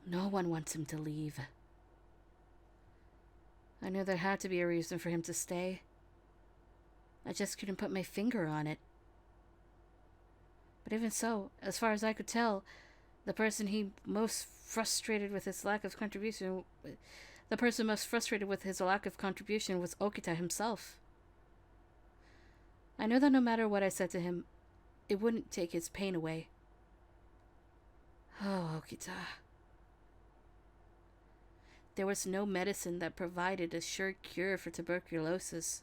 No one wants him to leave. I knew there had to be a reason for him to stay. I just couldn't put my finger on it. But even so, as far as I could tell, the person most frustrated with his lack of contribution was Okita himself. I knew that no matter what I said to him, it wouldn't take his pain away. Oh, Okita. There was no medicine that provided a sure cure for tuberculosis.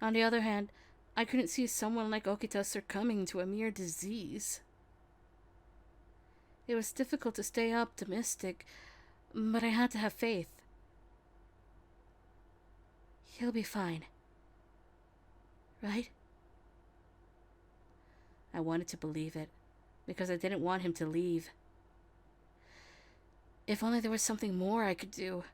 On the other hand, I couldn't see someone like Okita succumbing to a mere disease. It was difficult to stay optimistic, but I had to have faith. He'll be fine. Right? I wanted to believe it, because I didn't want him to leave. If only there was something more I could do.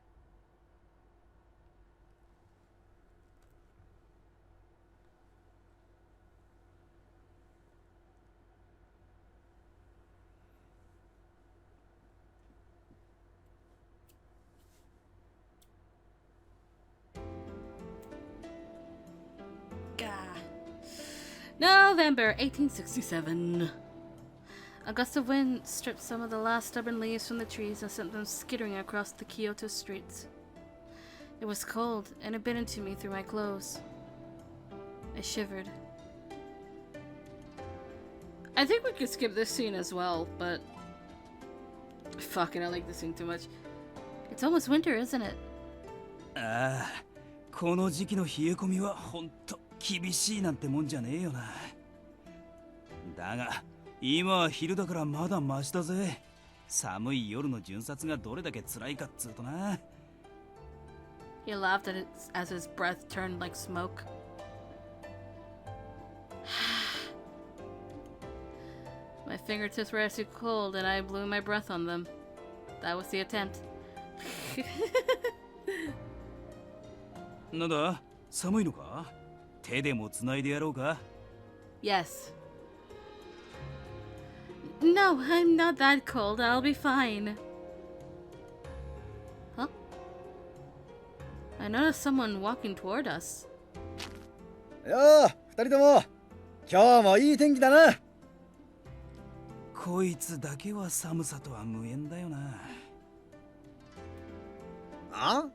November 1867. A gust of wind stripped some of the last stubborn leaves from the trees and sent them skittering across the Kyoto streets. It was cold, and it bit into me through my clothes. I shivered. I think we could skip this scene as well, but... Fucking, I like this scene too much. It's almost winter, isn't it? ああ、この時期の冷え込みはほんと厳しいなんてもんじゃねえよな。だが、今は昼だからまだマシだぜ。寒い夜の巡察がどれだけ辛いかっつうとな。He laughed as his breath turned like smoke. My fingertips were icy cold and I blew my breath on them. That was the attempt. なんだ、寒いのか？手でもつないでやろうか？ Yes. No, I'm not that cold. I'll be fine. Huh? I noticed someone walking toward us. よー、二人とも今日もいい天気だな。こいつだけは寒さとは無縁だよな。あ？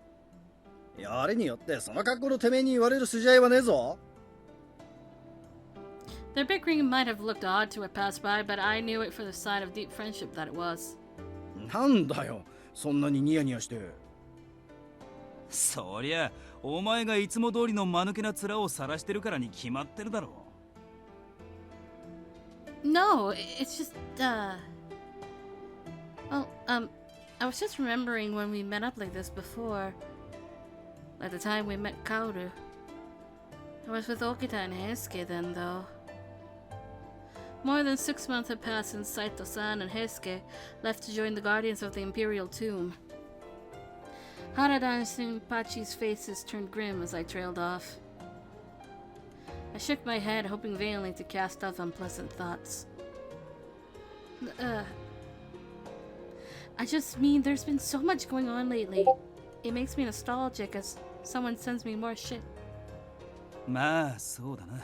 やれによってその格好のてめえに言われる筋合いはねえぞ。Their bickering might have looked odd to a passerby, but I knew it for the sign of deep friendship that it was. なんだよ、そんなにニヤニヤして。そりゃ、お前がいつも通りの間抜けな面を晒してるからに決まってるだろう。No, it's just, Well, I was just remembering when we met up like this before. Like the time we met Kaoru. I was with Okita and Heisuke then, though. More than 6 months had passed since Saito-san and Heisuke left to join the Guardians of the Imperial Tomb. Harada and Shinpachi's faces turned grim as I trailed off. I shook my head, hoping vainly to cast off unpleasant thoughts. I just mean there's been so much going on lately. It makes me nostalgic as someone sends me more shit. まあそうだな。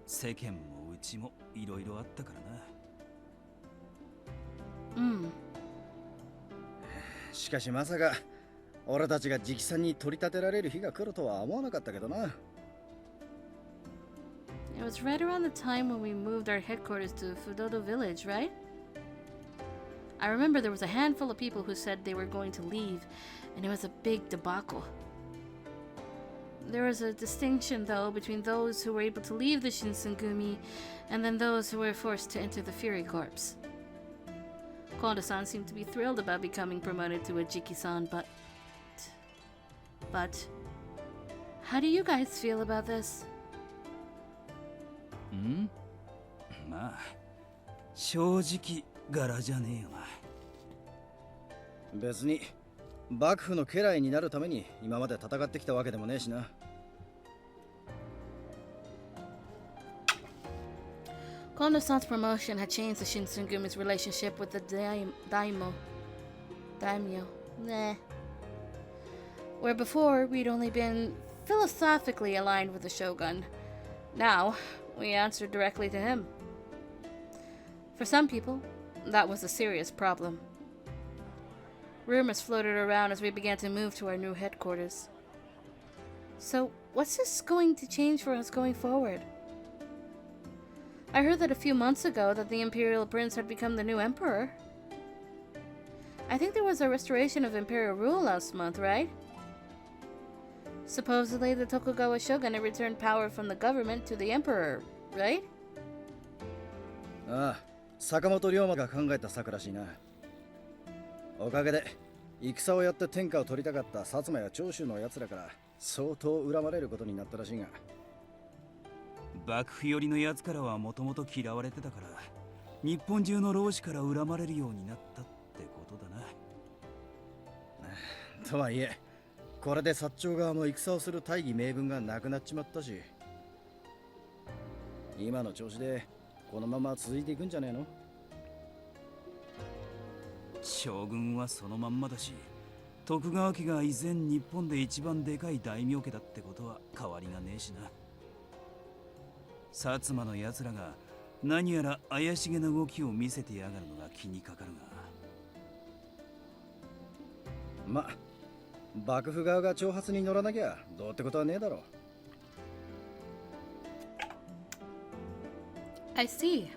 世間もうちもいろいろあったからな。しかしまさか俺たちが直参に取り立てられる日が来るとは思わなかったけどな。It was right around the time when we moved our headquarters to Fudodo Village, right? I remember there was a handful of people who said they were going to leave, and it was a big debacle. There was a distinction, though, between those who were able to leave the Shinsengumi and then those who were forced to enter the Fury Corps. Kondo-san seemed to be thrilled about becoming promoted to a Jiki-san, but... How do you guys feel about this? まあ正直柄じゃねえよな。別に幕府の家来になるために今まで戦ってきたわけでもねえしな。Kono-san's promotion had changed the Shinsengumi's relationship with the daimyo. Nah. Where before we'd only been philosophically aligned with the shogun, now we answered directly to him. For some people, that was a serious problem. Rumors floated around as we began to move to our new headquarters. So, what's this going to change for us going forward? I heard that a few months ago that the Imperial Prince had become the new Emperor. I think there was a restoration of Imperial rule last month, right? Supposedly, the Tokugawa Shogun had returned power from the government to the Emperor, right? ああ、坂本龍馬が考えた策らしいな。おかげで戦をやって天下を取りたかった薩摩や長州の奴らから相当恨まれることになったらしいが。幕府寄りの奴からはもともと嫌われてたから、日本中の浪士から恨まれるようになったってことだな。とはいえ、これで薩長側も戦をする大義名分がなくなっちまったし、今の調子でこのまま続いていくんじゃねえの？将軍はそのまんまだし、徳川家が以前日本で一番でかい大名家だってことは変わりがねえしな。薩摩の奴らが何やら怪しげな動きを見せてやがるのが気にかかるが。幕府側が挑発に乗らなきゃどうってことはねえだろう。I see.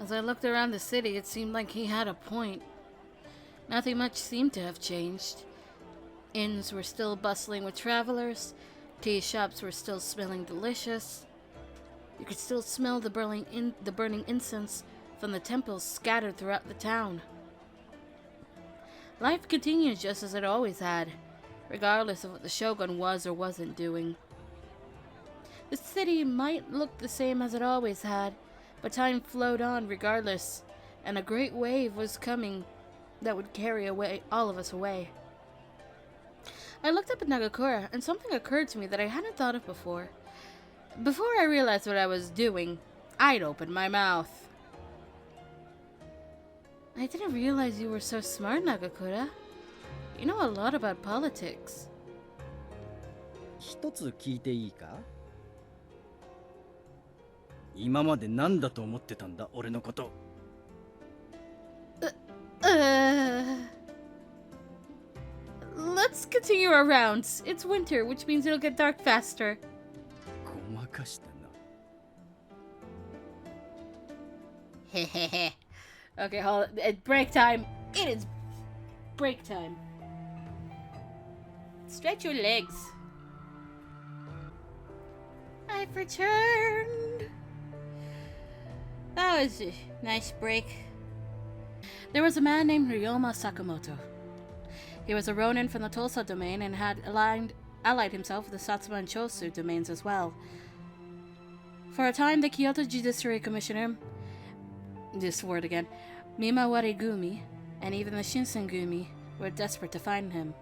As I looked around the city, it seemed like he had a point. Nothing much seemed to have changed. Inns were still bustling with travelers. Tea shops were still smelling delicious. You could still smell the burning incense from the temples scattered throughout the town. Life continued just as it always had, regardless of what the shogun was or wasn't doing. The city might look the same as it always had, but time flowed on regardless, and a great wave was coming that would carry away all of us away. I looked up at Nagakura, and something occurred to me that I hadn't thought of before. Before I realized what I was doing, I'd opened my mouth. I didn't realize you were so smart, Nagakura. You know a lot about politics. 一つ聞いていいか？今まで何だと思ってたんだ、俺のこと。Let's continue our rounds. It's winter, which means it'll get dark faster. ごまかしてんな。Hehehe. Okay, hold it. Break time. It is break time. Stretch your legs. I've returned. That was a nice break. There was a man named Ryoma Sakamoto. He was a ronin from the Tosa domain and had allied himself with the Satsuma and Chosu domains as well. For a time, the Kyoto Judiciary Commissioner, this word again, Mimawari Gumi, and even the Shinsengumi were desperate to find him.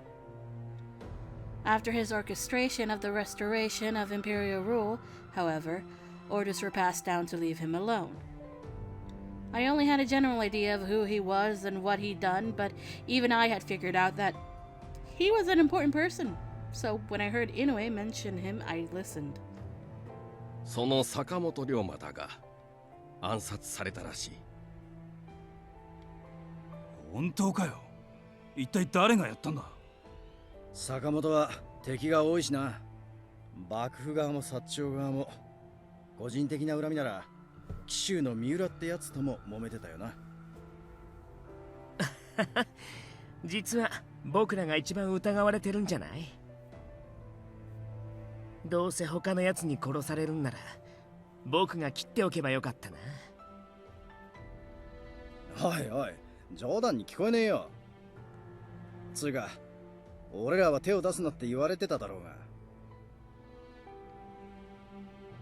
After his orchestration of the restoration of imperial rule, however, orders were passed down to leave him alone. I only had a general idea of who he was and what he'd done, but even I had figured out that he was an important person. So when I heard Inoue mention him, I listened. その坂本龍馬だが暗殺されたらしい。本当かよ。一体誰がやったんだ？坂本は敵が多いしな。幕府側も薩長側も。個人的な恨みなら紀州の三浦ってやつとも揉めてたよな。実は僕らが一番疑われてるんじゃない？どうせ他のやつに殺されるんなら僕が切っておけばよかったな。おいおい、冗談に聞こえねえよ。つうか俺らは手を出すなって言われてただろうが。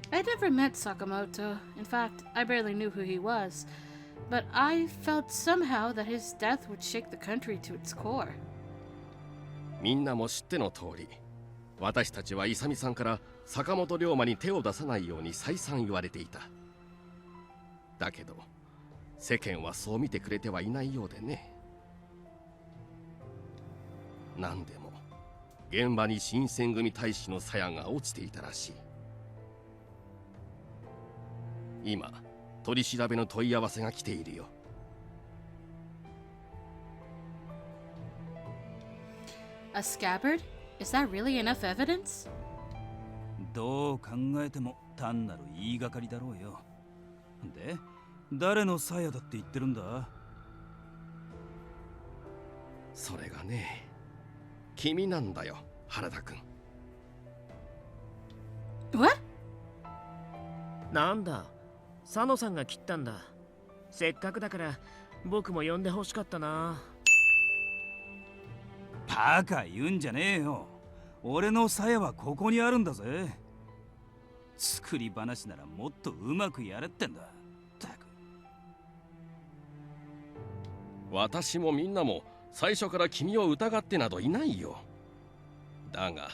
I'd never met Sakamoto. In fact, I barely knew who he was. But I felt somehow that his death would shake the country to its core. みんなも知っての通り、私たちは勇さんから坂本龍馬に手を出さないように再三言われていた。だけど世間はそう見てくれてはいないようでね。何でも現場に新選組大使の鞘が落ちていたらしい。今取り調べの問い合わせが来ているよ。A scabbard? Is that really enough evidence? どう考えても単なる言いがかりだろうよ。で、誰の鞘だって言ってるんだ？それがね、君なんだよ、原田君。What? なんだ、佐野さんが切ったんだ。せっかくだから僕も呼んでほしかったな。バカ言うんじゃねえよ。俺の鞘はここにあるんだぜ。作り話ならもっとうまくやれってんだ。ったく。私もみんなも最初から君を疑ってなどいないよ。だが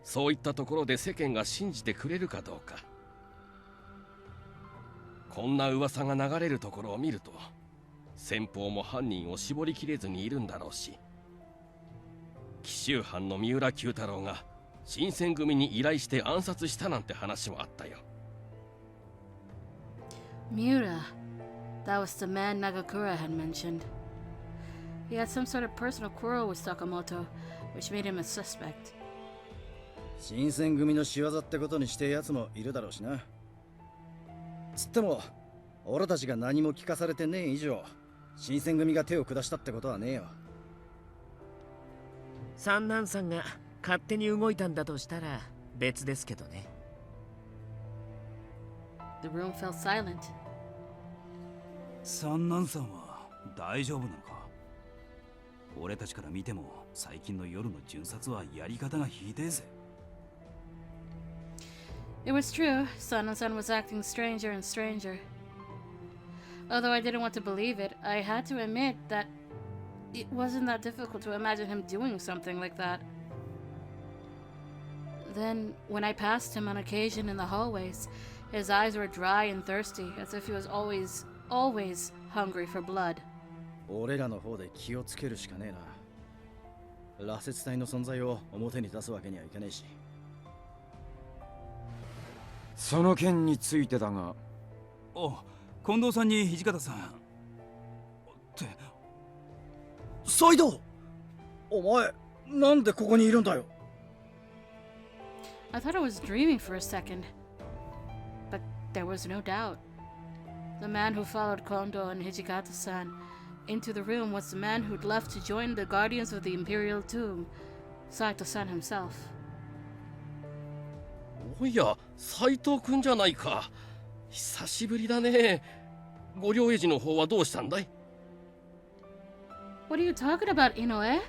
そういったところで世間が信じてくれるかどうか。こんな噂が流れるところを見ると先方も犯人を絞りきれずにいるんだろうし、紀州藩の三浦九太郎が新選組に依頼して暗殺したなんて話もあったよ。 Miura. That was the man Nagakura had mentioned. He had some sort of personal quarrel with Sakamoto, which made him a suspect. 新選組の仕業ってことにしてやつもいるだろうしな。つっても俺たちが何も聞かされてねえ以上、新選組が手を下したってことはねえよ。三男さんが勝手に動いたんだとしたら別ですけどね。The room fell silent. 三男さんは大丈夫なのか？俺たちから見ても最近の夜の巡察はやり方がひでえぜ。It was true. Son was acting stranger and stranger. Although I didn't want to believe it, I had to admit that it wasn't that difficult to imagine him doing something like that. Then, when I passed him on occasion in the hallways, his eyes were dry and thirsty, as if he was always hungry for blood. 俺らの方で気をつけるしかねえな。羅刹隊の存在を表に出すわけにはいかねえし。その件についてだが。お、近藤さんに土方さんってサイド、お前なんでここにいるんだよ。 I thought I was dreaming for a second, but there was no doubt. The man who followed Kondo and Hijikata-san into the room was the man who'd left to join the Guardians of the Imperial Tomb, Saito-san himself. おや、斉藤君じゃないか。久しぶりだね。ご両英治の方はどうしたんだい？ What are you talking about, Inoue?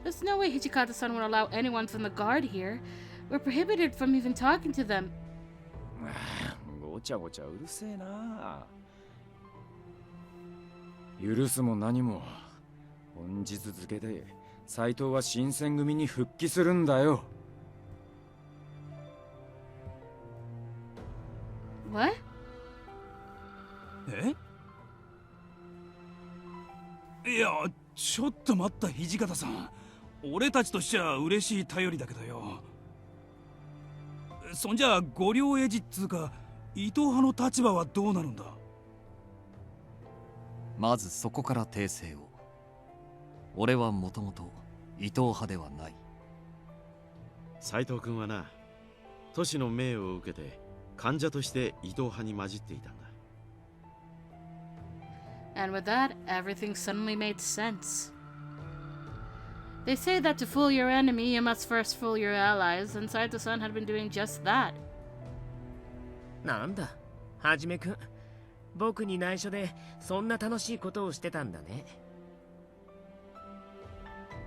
There's no way Hijikata-san would allow anyone from the guard here. We're prohibited from even talking to them. ごちゃごちゃうるせえな。許すも何も本日付で斎藤は新選組に復帰するんだよ。What? え？いや、ちょっと待った土方さん。俺たちとしちゃ嬉しい頼りだけどよ。そんじゃご両英治っつうか伊藤派の立場はどうなるんだ？まずそこから訂正を。俺はもともと伊藤派ではない。斉藤君はな、都市の命を受けて患者として伊藤派に混じっていたんだ。 And with that, everything suddenly made sense. They say that to fool your enemy, you must first fool your allies, and Saito-san had been doing just that. なんだ、はじめくん。僕に内緒でそんな楽しいことをしてたんだね。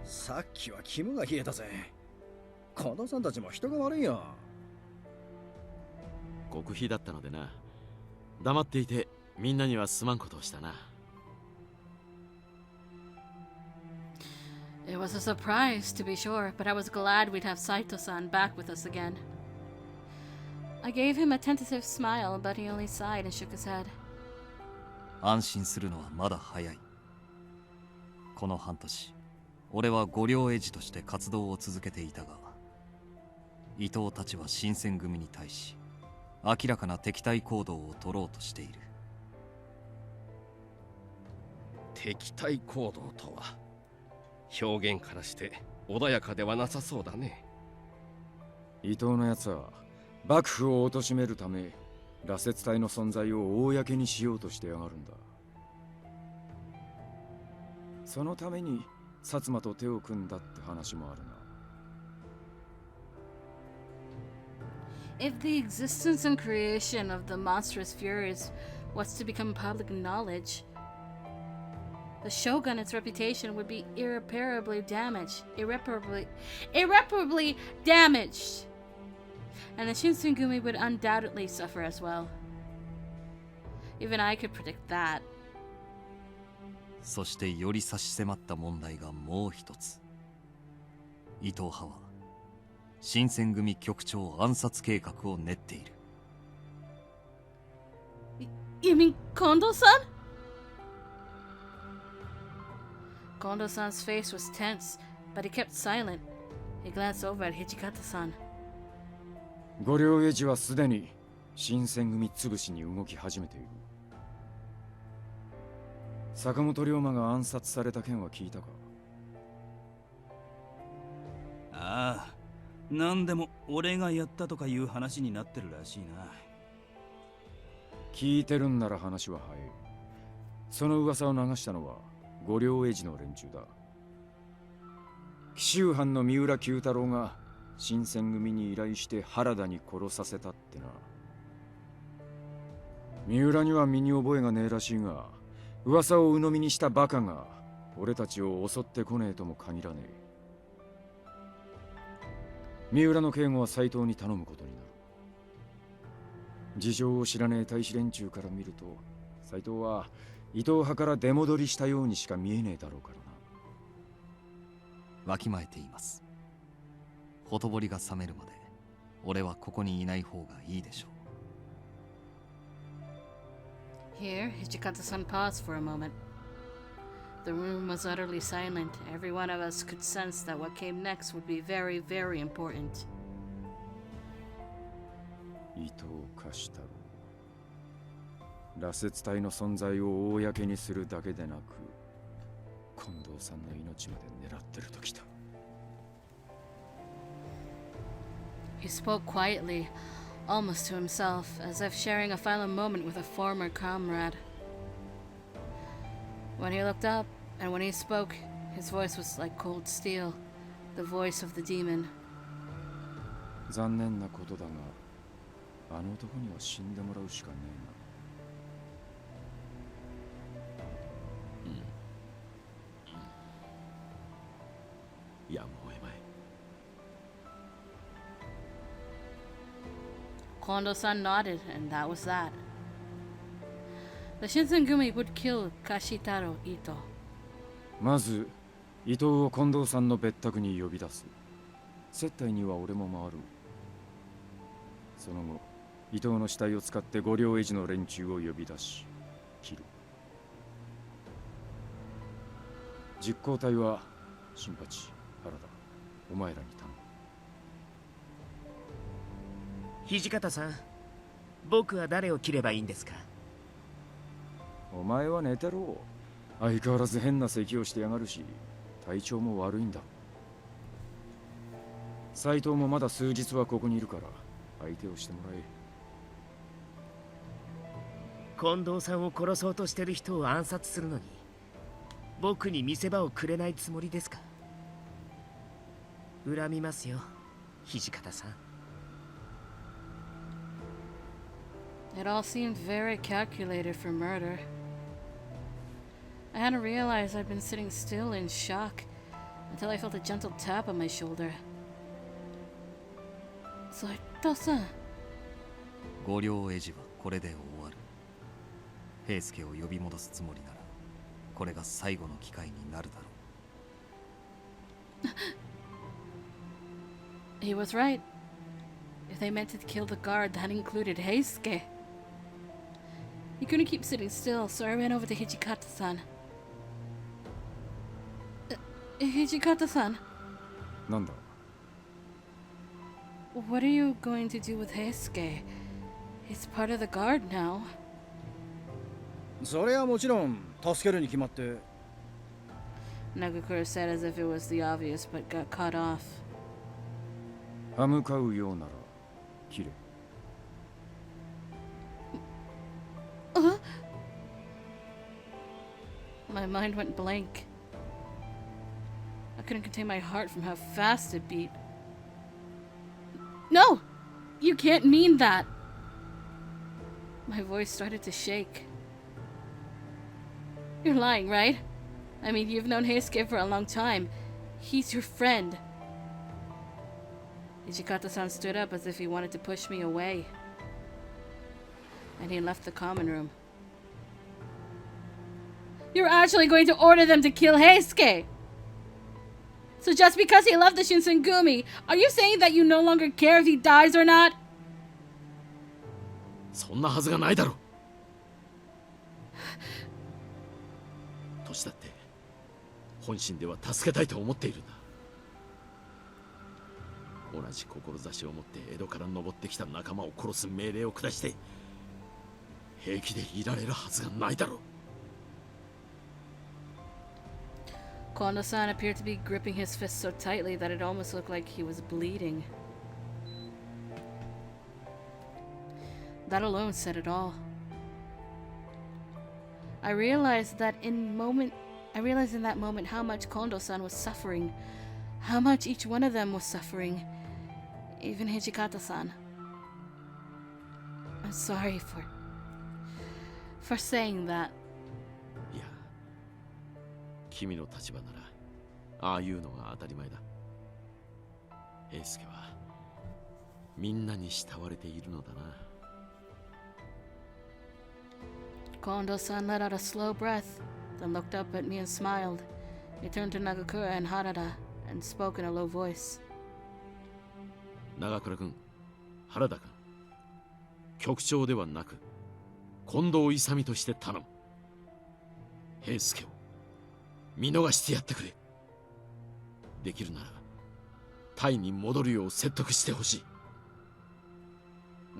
さっきは肝が冷えたぜ。近藤さんたちも人が悪いよ。極秘だったのでな。黙っていてみんなにはすまんことをしたな。 It was a surprise, to be sure, but I was glad we'd have Saito-san back with us again. I gave him a tentative smile, but he only sighed and shook his head. 安心するのはまだ早い。この半年、俺は御領絵師として活動を続けていたが、伊藤たちは新選組に対し明らかな敵対行動を取ろうとしている。敵対行動とは表現からして穏やかではなさそうだね。伊藤のやつは幕府を貶めるため羅刹隊の存在を公にしようとしてやがるんだ。そのために薩摩と手を組んだって話もあるな。If the existence and creation of the monstrous furies was to become public knowledge, the shogunate's reputation would be irreparably damaged. Irreparably damaged! And the Shinsengumi would undoubtedly suffer as well. Even I could predict that. そしてより差し迫った問題がもう一つ。伊藤派は新選組局長暗殺計画を練っている。You mean Kondo-san? Kondo-san's face was tense, but he kept silent. He glanced over at Hijikata-san. 御領絵師はすでに新選組潰しに動き始めている。坂本龍馬が暗殺された件は聞いたか？ああ、何でも俺がやったとかいう話になってるらしいな。聞いてるんなら話は早い。その噂を流したのは御領絵師の連中だ。紀州藩の三浦九太郎が新選組に依頼して原田に殺させたってな。三浦には身に覚えがねえらしいが、噂を鵜呑みにしたバカが俺たちを襲ってこねえとも限らねえ。三浦の警護は斎藤に頼むことになる。事情を知らねえ大使連中から見ると、斎藤は伊藤派から出戻りしたようにしか見えねえだろうからな。わきまえています。ほとぼりが冷めるまで俺はここにいない方がいいでしょう。Here, Hijikata-san paused for a moment. The room was utterly silent. Every one of us could sense that what came next would be very, very important. 伊藤貸太郎、羅刹隊の存在を公にするだけでなく、近藤さんの命まで狙ってるときた。He spoke quietly, almost to himself, as if sharing a final moment with a former comrade. When he looked up, and when he spoke, his voice was like cold steel, the voice of the demon. 残念なことだが、あの男には死んでもらうしかねやむを得まい。Kondo-san nodded, and that was that. The Shinsengumi would kill Kashitaro Ito. えな。まず伊藤を近藤さんの別宅に呼び出す。接待には俺も回る。その後伊藤の死体を使って御領絵師の連中を呼び出し切る。実行隊は新八、原田、お前らに頼む。土方さん、僕は誰を切ればいいんですか？お前は寝てろ。相変わらず変な咳をしてやがるし、体調も悪いんだ。斎藤もまだ数日はここにいるから相手をしてもらえ。近藤さんを殺そうとしてる人を暗殺するのに、僕に見せ場をくれないつもりですか？恨みますよ、土方さん。It all seemed very calculated for murder. I hadn't realized I'd been sitting still in shock until I felt a gentle tap on my shoulder. Saito-san. 御領絵師はこれで終わる。平助を呼び戻すつもりなら、これが最後の機会になるだろう。He was right. If they meant to kill the guard, that included Heisuke. He couldn't keep sitting still, so I ran over to Hijikata-san. Hijikata-san, なんだ what are you going to do with Heisuke? He's part of the guard now. それはもちろん助けるに決まって。 Nagakura said as if it was the obvious, but got cut off. 歯向かうようなら切れ My mind went blank. I couldn't contain my heart from how fast it beat. No! You can't mean that! My voice started to shake. You're lying, right? I mean, you've known Heisuke for a long time. He's your friend. Hijikata-san stood up as if he wanted to push me away. And he left the common room. You're actually going to order them to kill Heisuke! So just because he left the Shinsengumi, are you saying that you no longer care if he dies or not? そんなはずがないだろう。年だって本心では助けたいと思っているんだ。同じ志を持って江戸から登ってきた仲間を殺す命令を下して平気でいられるはずがないだろう。 Kondo-san appeared to be gripping his fist so tightly that it almost looked like he was bleeding. That alone said it all. I realized in that moment how much Kondo-san was suffering, how much each one of them was suffering, even Hijikata-san. I'm sorry for saying that. いや、君の立場ならああいうのが当たり前だ。英介はみんなに慕われているのだな。 Kondo-san let out a slow breath, then looked up at me and smiled. He turned to Nagakura and Harada and spoke in a low voice. 長倉君、原田君、局長ではなく近藤勇として頼む。平助を見逃してやってくれ。できるならタイに戻るよう説得してほしい。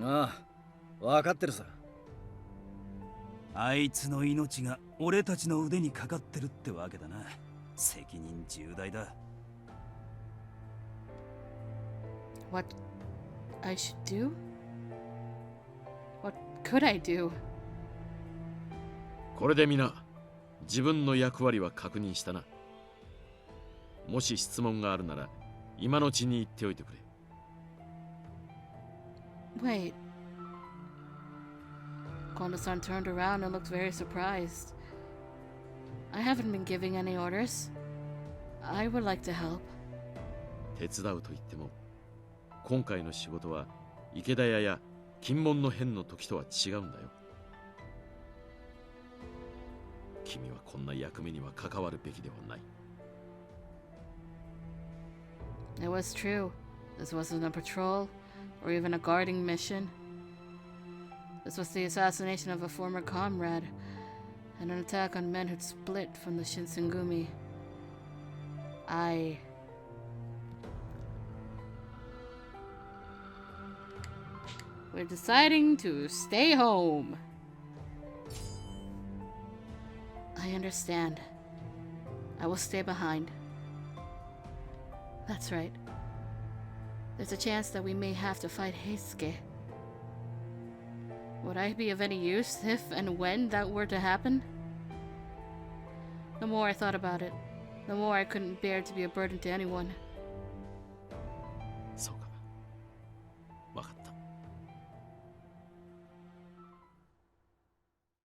ああ、分かってるさ。あいつの命が俺たちの腕にかかってるってわけだな。責任重大だ。What I should do? What could I do? これで皆自分の役割は確認したな。もし質問があるなら今のうちに言っておいてくれ。Wait. Kondo-san turned around and looked very surprised. I haven't been giving any orders. I would like to help. 手伝うと言っても今回の仕事は池田屋や金門の変の時とは違うんだよ。君はこんな役目には関わるべきではない。It was true. This wasn't a patrol or even a guarding mission. This was the assassination of a former comrade and an attack on men who'd split from the Shinsengumi. We're deciding to stay home. I understand. I will stay behind. That's right. There's a chance that we may have to fight Heisuke. Would I be of any use if and when that were to happen? The more I thought about it, the more I couldn't bear to be a burden to anyone.